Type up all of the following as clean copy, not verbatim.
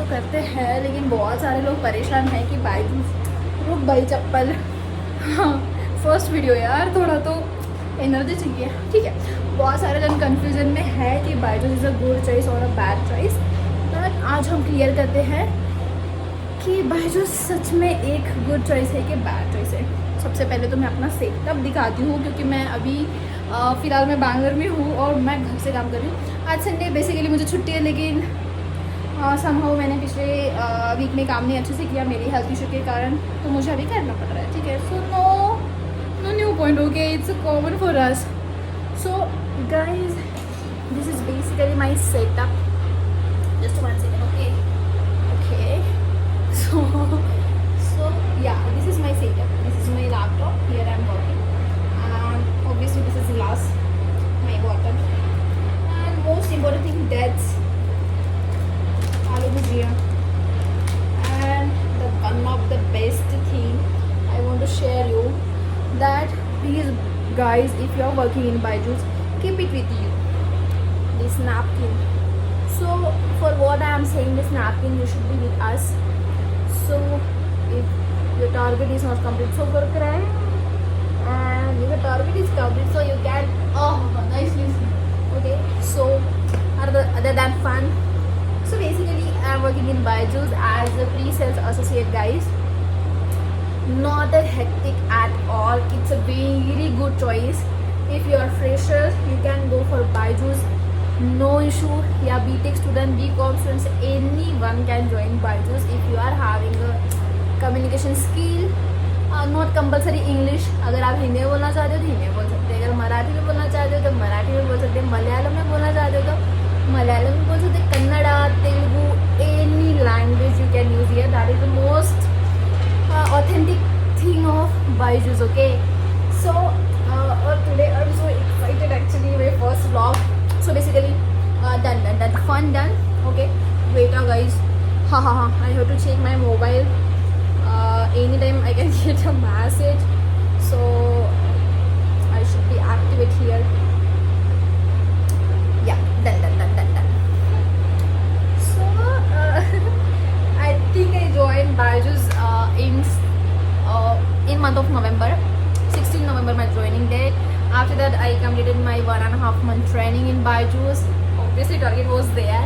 करते हैं, लेकिन बहुत सारे लोग परेशान हैं कि बायजूस रुक भाई चप्पल। हाँ, फर्स्ट वीडियो यार, थोड़ा तो एनर्जी चाहिए। ठीक है, बहुत सारे जन कन्फ्यूजन में है कि Byju's is a good choice और अ बैड चॉइस। बट आज हम क्लियर करते हैं कि बायजूस सच में एक गुड चॉइस है कि बैड चॉइस है। सबसे पहले तो मैं अपना सेटअप दिखाती हूँ, क्योंकि मैं अभी फ़िलहाल मैं बैंगलोर में हूँ और मैं घर से काम कर रही हूँ। आज संडे बेसिकली मुझे छुट्टी है, लेकिन समहाउ मैंने पिछले वीक में काम नहीं अच्छे से किया मेरी हेल्थ इशू के कारण, तो मुझे अभी करना पड़ रहा है। ठीक है, so no new point, okay, it's common for us. So guys, this is basically my setup. Just 1 second, okay, okay. So yeah, this is my setup. This is my laptop. Here I am working, and obviously this is glass, my bottle, and most important thing, that's aloo bhujia. And the one of the best thing I want to share you, that please guys, if you are working in Byju's, keep it with you, this napkin. So for what I am saying, this napkin you should be with us. So if your target is not complete, so work right, and if your target is complete, so you can, oh nicely, okay. So other than fun, so basically I am working in Byju's as a pre-sales associate, guys. Not a hectic at all, it's a very good choice. If you are freshers, you can go for Byju's, no issue. Yeah, BTech student, BCom students, anyone can join Byju's if you are having a communication skill. Not compulsory English, अगर आप हिंदी में बोलना चाहते हो तो हिंदी में बोल सकते हैं, अगर मराठी में बोलना चाहते हो तो मराठी में बोल सकते हैं, मलयालम में बोलना चाहते हो तो मलयालम में बोल सकते हैं, Kannada, Telugu, any language you can use here. That is the most authentic thing of Byju's, okay. So today I'm so excited, actually, my first vlog. So basically done, fun done, okay. Wait guys, I have to check my mobile. Anytime I can get a message, so I should be activate here. Yeah, done. So I think I joined Byju's in month of November. 16 November my joining date. After that I completed my 1.5 month training in Byju's. Obviously target was there,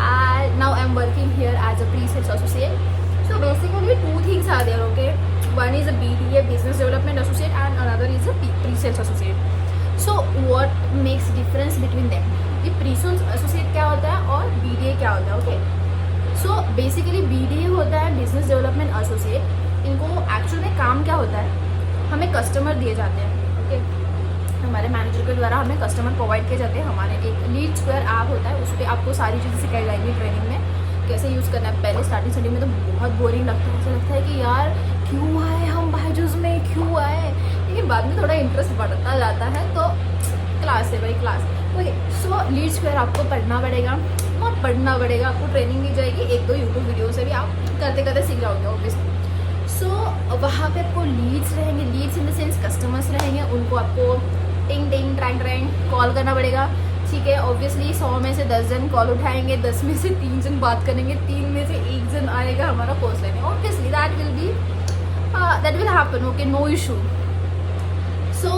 and now I'm working here as a pre-sales associate. So basically 2 things are there, okay. One is a BDA, business development associate, and another is a pre-sales associate. So what makes difference between them? ये pre-sales associate क्या होता है और BDA क्या होता है, okay. So basically BDA होता है business development associate. इनको एक्चुअल में काम क्या होता है, हमें कस्टमर दिए जाते हैं, ओके. हमारे मैनेजर के द्वारा हमें कस्टमर प्रोवाइड किए जाते हैं. हमारे एक लीड स्क्वायर ऐप होता है, उस पर आपको सारी चीज़ें सिखाई जाएंगी ट्रेनिंग में, कैसे यूज़ करना है. पहले स्टार्टिंग में तो बहुत बोरिंग लगता है, ऐसा लगता है कि यार क्यों आए हम Byju's में, क्यों आए, लेकिन बाद में थोड़ा इंटरेस्ट बढ़ता जाता है. तो क्लास है भाई, क्लास, ओके. सो लीड स्क्वायर आपको पढ़ना पड़ेगा, बहुत पढ़ना पड़ेगा, आपको ट्रेनिंग दी जाएगी. 1-2 यूट्यूब वीडियो से भी आप करते करते सीख जाओगे ऑब्वियसली. सो वहाँ पे आपको लीड्स रहेंगे, leads in the sense customers रहेंगे, उनको आपको टिंग टिंग ट्रैंग ट्रैंग कॉल करना पड़ेगा. ठीक है, ऑब्वियसली 100 में से 10 जन कॉल उठाएंगे, 10 में से 3 जन बात करेंगे, 3 में से 1 जन आएगा हमारा पोस्ट लेने. Obviously that will happen, okay, no issue. So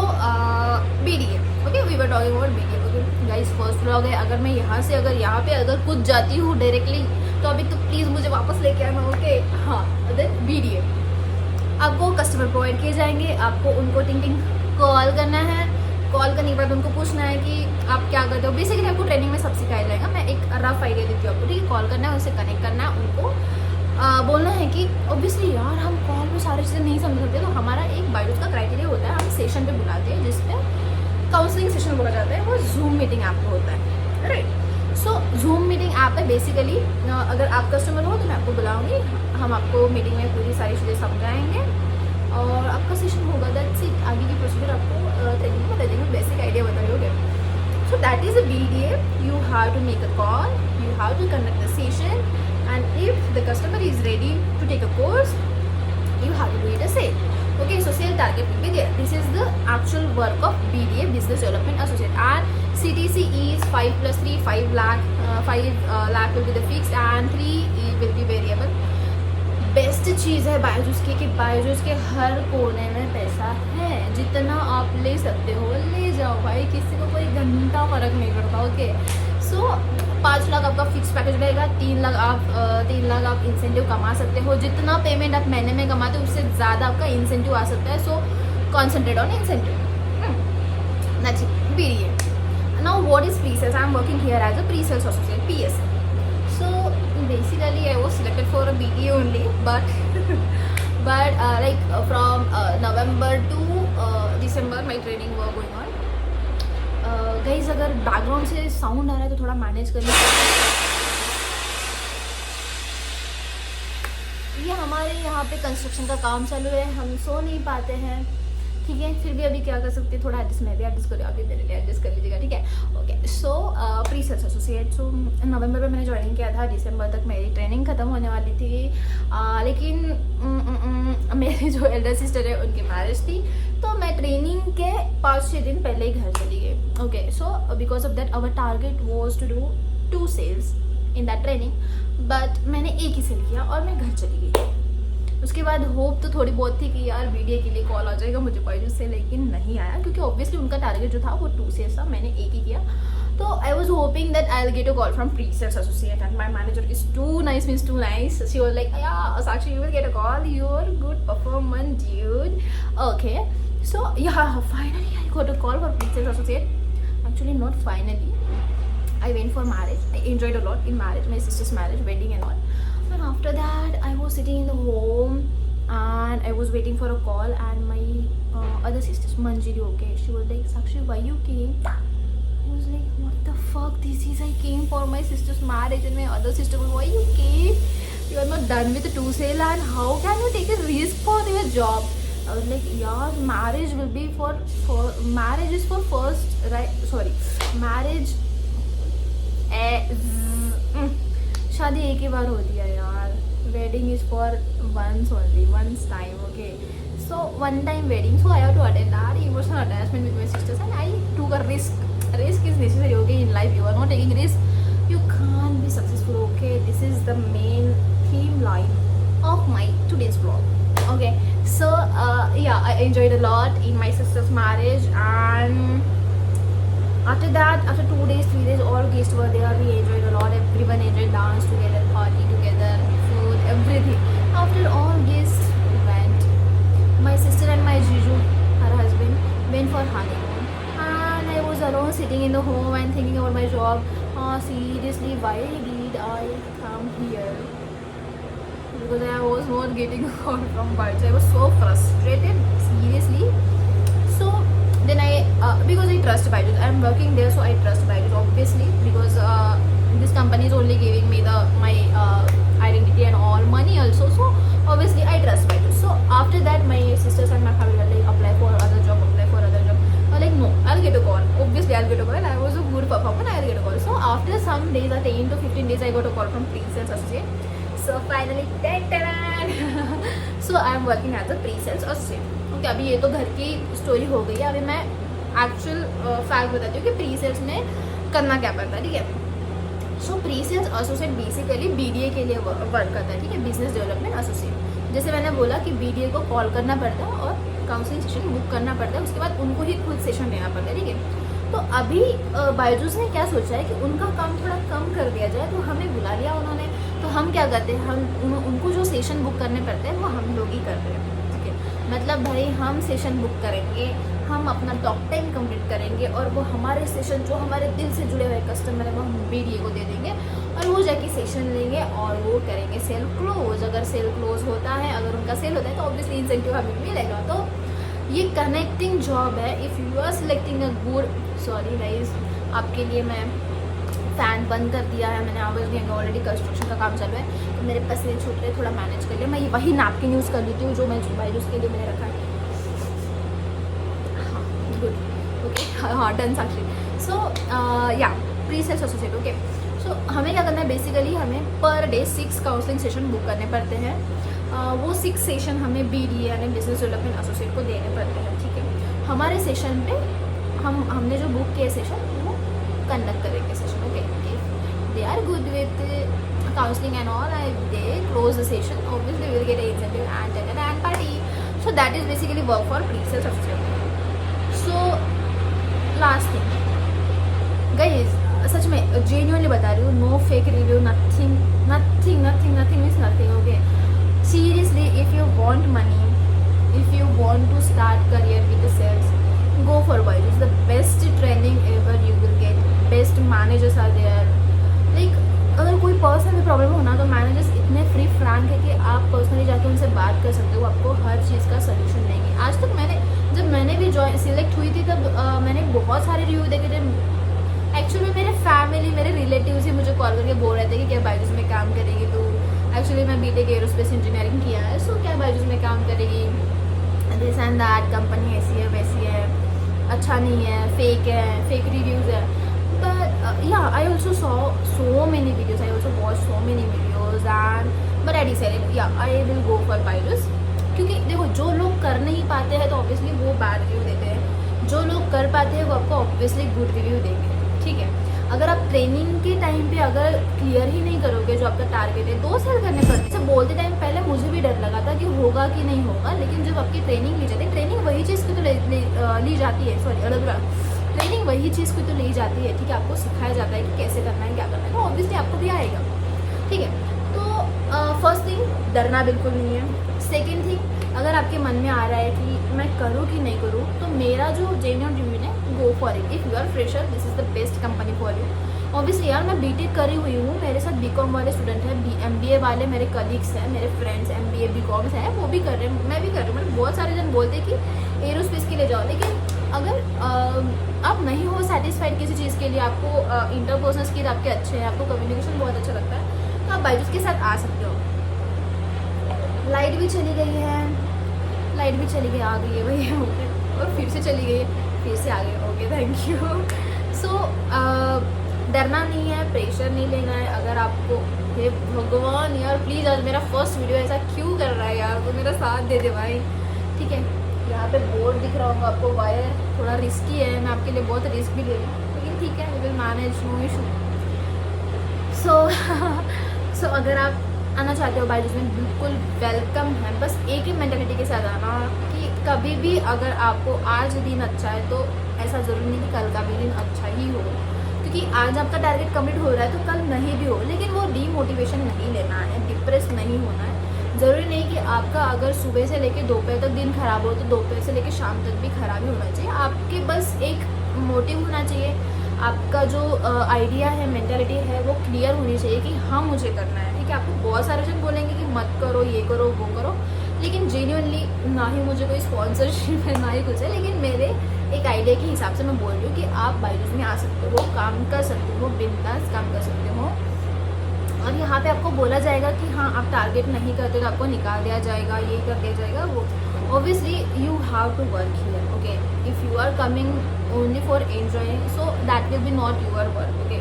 BDA, okay, we were talking about BDA, okay guys. First vlog है. अगर मैं यहाँ पे अगर कुछ जाती हूँ डायरेक्टली, तो अभी तो प्लीज़ मुझे वापस लेके आना, ओके. हाँ, देन BDA आपको कस्टमर प्रोवाइड किए जाएंगे, आपको उनको टिंग टिंग कॉल करना है. कॉल करने के बाद उनको पूछना है कि आप क्या करते हो. बेसिकली आपको ट्रेनिंग में सब सिखाया जाएगा. मैं एक रफ आइडिया देती हूँ आपको, ठीक है. कॉल करना है, उनसे कनेक्ट करना है, उनको बोलना है कि ऑब्वियसली यार हम कॉल में सारी चीज़ें नहीं समझ सकते, तो हमारा एक Byju's का क्राइटेरिया होता है, हम सेशन पे बुलाते हैं, जिसपे काउंसलिंग सेशन बोला जाता है, वो जूम मीटिंग ऐप पे होता है, राइट. सो जूम मीटिंग ऐप पे बेसिकली अगर आप कस्टमर हो तो मैं आपको बुलाऊंगी, हम आपको मीटिंग में पूरी सारी चीज़ें समझाएंगे और आपका सेशन होगा. That's it. आगे की प्रोसीजर आपको ट्रेनिंग में बता देंगे, बेसिक आइडिया बता रहे होगे. So that is a BDA. You have to make a call, you have to conduct the session, and if the customer is ready to take a course, you have to do it a sale. Okay, so sale target will be there. This is the actual work of BDA, Business Development Associate. And CTC is 5 plus 3, 5 lakh. 5 lakh will be the fixed, and 3 will be variable. Best चीज़ है बायजूस की कि बायजूस के हर कोने में पैसा है, जितना आप ले सकते हो ले जाओ भाई, किसी को कोई घंटा फ़र्क नहीं पड़ता। ओके सो 5 लाख आपका फिक्स पैकेज रहेगा, 3 लाख आप इंसेंटिव कमा सकते हो। जितना पेमेंट आप महीने में कमाते हो उससे ज़्यादा आपका इंसेंटिव आ सकता है। So concentrate on incentive. That's it. BDA. Now what is pre-sales? I am working here as a pre-sales associate, PSA. So basically I was selected for a BDA only, but from November to December my training were going on. Guys, अगर background से sound आ रहा है तो थोड़ा manage कर लीजिए। ये हमारे यहाँ पे कंस्ट्रक्शन का काम चालू है, हम सो नहीं पाते हैं, ठीक है। फिर भी अभी क्या कर सकते हैं, थोड़ा एडजस्ट, मैं भी एडजस्ट कर, अभी मेरे लिए एडजस्ट कर लीजिएगा, ठीक है। Okay so pre sales associate. So November में मैंने ज्वाइनिंग किया था, दिसंबर तक मेरी ट्रेनिंग ख़त्म होने वाली थी, लेकिन मेरी जो एल्डर सिस्टर है उनकी मैरिज थी, तो मैं ट्रेनिंग के 5-6 दिन पहले ही घर चली गई। Okay so because of that our target was to do 2 sales in that training, but मैंने एक ही सेल किया और मैं घर चली गई। उसके बाद होप तो थोड़ी बहुत थी कि यार BDA के लिए कॉल आ जाएगा मुझे बायजूस से, लेकिन नहीं आया, क्योंकि ऑब्वियसली उनका टारगेट जो था वो 2 सेल्स था, मैंने एक ही किया। तो I was hoping that I will get a call from pre sales associate and my manager is too nice, means too nice. She was like, yeah Sakshi you will get a call, your good performance dude. Okay so yeah, finally I got a call for pre-sales associate. Actually not finally, I went for marriage. I enjoyed a lot in marriage, my sister's marriage, wedding and all. And after that I was sitting in the home and I was waiting for a call, and my other sister Manjiri, okay, she was like, Sakshi, why you came? I was like, what the fuck, this is, I came for my sister's marriage, and my other sister was, why you came? You are not done with the 2 sale, and how can you take a risk for your job? I was like, yeah, marriage will be for marriage is for first, right? Sorry, marriage शादी एक ही बार होती है यार, wedding is for once only, once time, okay? So one time wedding, so I have to attend that. Emotional attachment with my sisters, and I took a risk. Risk is necessary, okay? In life, you are not taking risk, you can't be successful, okay? This is the main theme line of my today's vlog. Okay, so yeah, I enjoyed a lot in my sister's marriage, and after that, after 2 days, 3 days, all guests were there. We enjoyed a lot. Everyone enjoyed, dance together, party together, food, everything. After all guests went, my sister and my Jiju, her husband, went for honeymoon, and I was alone sitting in the home and thinking about my job. Seriously, why did I come here? Because I was not getting a call from Bajaj. I was so frustrated, seriously. So then because I trust Bajaj, I am working there, so I trust Bajaj obviously, because this company is only giving me my identity and all money also. So obviously I trust Bajaj. So after that, my sisters and my family were like, apply for other job, apply for other job. I was like, no, I'll get a call. Obviously I'll get a call. I was a good performer, I'll get a call. So after some days, 10 to 15 days, I got a call from pre-sales associate. So finally, so I am working as a pre-sales associate. Okay, अभी ये तो घर की story हो गई है, अभी मैं एक्चुअल फैक्ट बताती हूँ कि प्री-सेल्स में करना क्या पड़ता है, ठीक है। सो प्री-सेल्स एसोसिएट बेसिकली BDA के लिए वर्क करता है, ठीक है, बिजनेस डेवलपमेंट एसोसिएट। जैसे मैंने बोला कि BDA को कॉल करना पड़ता है और काउंसलिंग सेशन बुक करना पड़ता है, उसके बाद उनको ही खुद सेशन लेना पड़ता है, ठीक है। तो अभी बायजूस ने क्या सोचा है कि उनका काम थोड़ा कम कर दिया जाए, तो हमें बुला लिया उन्होंने। तो हम क्या करते हैं, हम उनको जो सेशन बुक करने पड़ते हैं वो हम लोग ही कर रहे हैं, ठीक है। मतलब भाई हम सेशन बुक करेंगे, हम अपना टॉक टाइम कंप्लीट करेंगे, और वो हमारे सेशन जो हमारे दिल से जुड़े हुए कस्टमर है वो हम BDA को दे देंगे, और वो जाके सेशन लेंगे और वो करेंगे सेल क्लोज। अगर सेल क्लोज होता है, अगर उनका सेल होता है, तो ऑब्वियसली इंसेंटिव हमें मिलेगा। तो ये कनेक्टिंग जॉब है। If you are selecting a good, sorry guys, आपके लिए मैं फ़ैन बंद कर दिया है, मैंने आवाज़ नहीं, ऑलरेडी कंस्ट्रक्शन का काम चालू है, तो मेरे पसीने छूट रहे, थोड़ा मैनेज कर लिया। मैं ये वही नैपकिन यूज़ कर लेती हूँ जो मैं बायजूस के लिए मैंने रखा है। हाँ गुड, ओके, हाँ डन साक्षी। सो या प्री-सेल्स एसोसिएट, ओके। सो हमें क्या करना है, बेसिकली हमें per day 6 counselling session book करने पड़ते हैं। वो 6 सेशन हमें BDA यानी बिजनेस डेवलपमेंट एसोसिएट को देने पड़ते हैं, ठीक है। हमारे सेशन पे हमने जो बुक किए सेशन वो कंडक्ट करेंगे session, okay. They are good with counseling and all, they close the session. Obviously, we will get an incentive and party. So that is basically work for pre-sales associate. So last thing, guys, सच में genuinely बता रही हूँ, no fake review, nothing means nothing. Okay, seriously, if you want money, if you want to start career with the sales, go for Byju's. The best training ever you will get. Best managers are there. Like अगर कोई personal problem हो ना तो managers इतने free Frank है कि आप personally जाके उनसे बात कर सकते हो, आपको हर चीज़ का सोल्यूशन देंगे. आज तक जब मैंने भी सिलेक्ट हुई थी तब मैंने बहुत सारे रिव्यू देखे थे. एक्चुअली मेरे फैमिली, मेरे रिलेटिव्स ही मुझे कॉल करके बोल रहे थे कि क्या बायजूस में काम करेगी तो. एक्चुअली मैं बीटेक एरोस्पेस इंजीनियरिंग किया है, सो क्या बायजूस में काम करेगी, दिस एंड दैट, कंपनी ऐसी है वैसी है, अच्छा नहीं है, फेक रिव्यूज़ है. But yeah, I also saw so many videos. I also watched so many videos, but I decided, yeah, I will go for Byju's. क्योंकि देखो, जो लोग कर नहीं पाते हैं तो ऑब्वियसली वो बैड रिव्यू देते हैं, जो लोग कर पाते हैं वो आपको ऑब्वियसली गुड रिव्यू देंगे. ठीक है, अगर आप ट्रेनिंग के टाइम पे अगर क्लियर ही नहीं करोगे जो आपका टारगेट है, 2 साल करने पड़ते. जब बोलते टाइम पहले मुझे भी डर लगा था कि होगा कि नहीं होगा, लेकिन जब आपकी ट्रेनिंग ली जाती है, ट्रेनिंग वही चीज़ को तो ली जाती है, ट्रेनिंग वही चीज़ को तो ली जाती है. ठीक है, आपको सिखाया जाता है कि कैसे करना है, क्या करना है, तो ऑब्वियसली आपको भी आएगा. ठीक है, तो फर्स्ट थिंग, डरना बिल्कुल नहीं है. सेकेंड थिंग, अगर आपके मन में आ रहा है कि मैं करूँ कि नहीं करूँ, तो मेरा जो जेन्युइन रिव्यू है, go for it. If you are fresher, this is the best company for you. Obviously यार, मैं बीटेक करी हुई हूँ, मेरे साथ बीकॉम वाले स्टूडेंट हैं, MBA वाले मेरे कलीग्स हैं, मेरे फ्रेंड्स MBA बीकॉम्स हैं, वो भी कर रहे हैं, मैं भी कर रही हूँ. मतलब बहुत सारे जन बोलते हैं कि एरोस्पेस के लिए जाओ, लेकिन अगर आप नहीं हो सेटिस्फाइड किसी चीज़ के लिए, आपको इंटरपर्सनल स्किल आपके अच्छे हैं, आपको कम्युनिकेशन बहुत अच्छा लगता है, तो आप बायजूस के साथ आ सकते हो. लाइट भी चली गई है, आ गई है भैया, ओके, और फिर से चली गई है, फिर से आ गई, ओके, थैंक यू. सो डरना नहीं है, प्रेशर नहीं लेना है. अगर आपको, हे भगवान यार प्लीज़, आज मेरा फर्स्ट वीडियो ऐसा क्यों कर रहा है यार, तो मेरा साथ दे दे भाई. ठीक है, यहाँ पे बोर्ड दिख रहा होगा आपको, वायर थोड़ा रिस्की है, मैं आपके लिए बहुत रिस्क भी ले रही हूँ, लेकिन ठीक है, we will manage, no issue. So अगर आप आना चाहते हो बायजूस में, बिल्कुल वेलकम है. बस एक ही मेंटालिटी के साथ आना कि कभी भी अगर आपको आज दिन अच्छा है तो ऐसा ज़रूरी नहीं कि कल का भी दिन अच्छा ही हो, क्योंकि आज आपका टारगेट कमिट हो रहा है तो कल नहीं भी हो. लेकिन वो डीमोटिवेशन नहीं लेना है, डिप्रेस नहीं होना है. ज़रूरी नहीं कि आपका अगर सुबह से लेकर दोपहर तक दिन खराब हो तो दोपहर से लेकर शाम तक भी खराब ही होना चाहिए. आपके बस एक मोटिव होना चाहिए, आपका जो आइडिया है, मेंटालिटी है, वो क्लियर होनी चाहिए कि हाँ मुझे करना है. ठीक है, आपको बहुत सारे जन बोलेंगे कि मत करो, ये करो, वो करो, लेकिन जेन्युइनली ना ही मुझे कोई स्पॉन्सरशिप है ना ही कुछ है, लेकिन मेरे एक आइडिया के हिसाब से मैं बोल रही हूँ कि आप बायजूस में आ सकते हो, काम कर सकते हो, बिंदास काम कर सकते हो. और यहाँ पे आपको बोला जाएगा कि हाँ आप टारगेट नहीं करते तो आपको निकाल दिया जाएगा, ये कर दिया जाएगा, वो. Obviously you have to work here, okay. If you are coming only for enjoying, so that will be not your work, okay.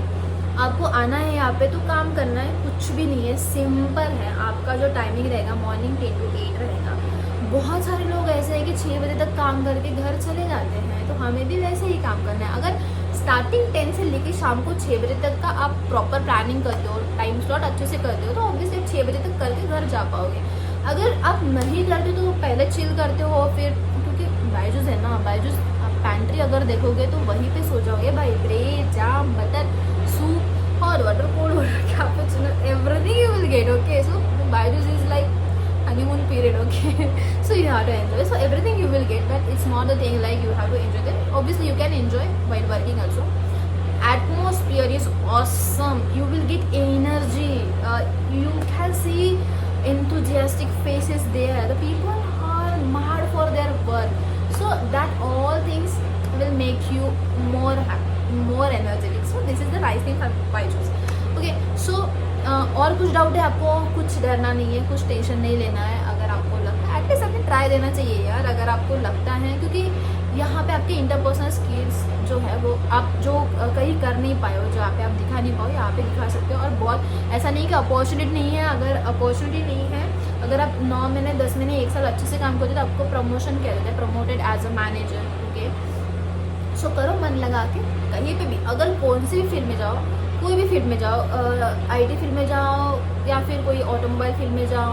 आपको आना है यहाँ पे तो काम करना है, कुछ भी नहीं है, सिंपल है. आपका जो टाइमिंग रहेगा मॉर्निंग 10 to 8 रहेगा. बहुत सारे लोग ऐसे हैं कि 6 बजे तक काम करके घर चले जाते हैं, तो हमें भी वैसे ही काम करना है. अगर स्टार्टिंग 10 से लेकर शाम को 6 बजे तक का आप प्रॉपर प्लानिंग करते हो, टाइम स्लॉट अच्छे से करते हो, तो ऑब्वियसली आप 6 बजे तक करके घर जा पाओगे. अगर आप नहीं करते तो पहले चिल करते हो, फिर क्योंकि बायजूस है ना, बायजूस आप पैंट्री अगर देखोगे तो वहीं पे सो जाओगे भाई. Bread, jam, butter, soup, hot water, cold water, cappuccino, everything you will get, okay. So Byju's is like honeymoon period, okay. So you have to enjoy, so everything you will get, but it's not the thing like you have to enjoy them. Obviously you can enjoy while working also. Atmosphere is awesome, you will get energy, you can see enthusiastic faces there, the people are mad for their work, so that all things will make you more happy, more energetic. So this is the right thing for Byju's, okay. So और कुछ doubt है आपको, कुछ डरना नहीं है, कुछ tension नहीं लेना है. अगर आपको लगता है एटलीस्ट आपने ट्राई देना चाहिए यार, अगर आपको लगता है, क्योंकि यहाँ पे आपके इंटरपर्सनल स्किल्स जो है वो आप जो कहीं कर नहीं पाए हो, जहाँ पे आप दिखा नहीं पाओ, यहाँ पे दिखा सकते हो. और बहुत ऐसा नहीं कि अपॉर्चुनिटी नहीं है. अगर अपॉर्चुनिटी नहीं है, अगर आप 9 महीने 10 महीने 1 साल अच्छे से काम करते हो तो आपको प्रमोशन किया जाता है, promoted as a manager, okay. So करो मन लगा के, कहीं पे भी, अगर कौन सी भी फील्ड में जाओ, कोई भी फील्ड में जाओ, IT फील्ड में जाओ या फिर कोई ऑटोमोबाइल फील्ड में जाओ,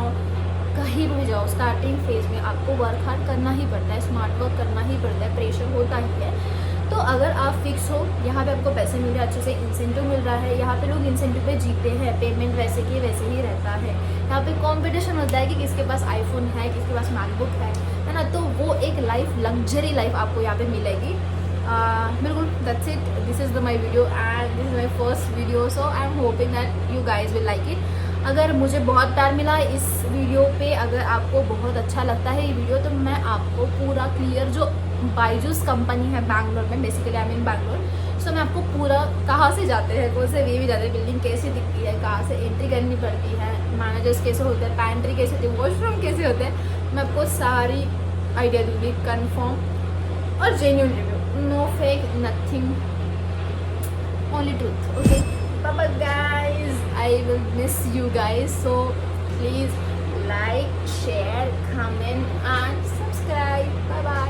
कहीं भी जाओ, स्टार्टिंग फेज में आपको वर्क हार्ड करना ही पड़ता है, स्मार्ट वर्क करना ही पड़ता है, प्रेशर होता ही है। तो अगर आप फिक्स हो, यहाँ पे आपको पैसे मिल रहे हैं, अच्छे से इंसेंटिव मिल रहा है, यहाँ पे लोग इंसेंटिव पे जीते हैं, पेमेंट वैसे की वैसे ही रहता है। यहाँ पे कंपटीशन होता है कि किसके पास आईफोन है, किसके पास मैकबुक है ना। तो वो एक लाइफ, लग्जरी लाइफ आपको यहाँ पे मिलेगी। बिल्कुल, that's it, this is my video and this is my first video, so I am hoping that you guys will like it. अगर मुझे बहुत प्यार मिला इस वीडियो पे, अगर आपको बहुत अच्छा लगता है ये वीडियो, तो मैं आपको पूरा क्लियर, जो बायजूस कंपनी है बैंगलोर में, बेसिकली आई मीन बैंगलोर, सो मैं आपको पूरा कहाँ से जाते हैं, कौन से वे भी जाते हैं, बिल्डिंग कैसे दिखती है, कहाँ से एंट्री करनी पड़ती है, मैनेजर्स कैसे होते हैं, पैंट्री कैसे होती है, वॉशरूम कैसे होते हैं, मैं आपको सारी आइडिया दूँगी, कन्फर्म और genuine review, no fake, nothing, only truth. Okay, bye guys, I will miss you guys, so please like, share, comment and subscribe. Bye bye.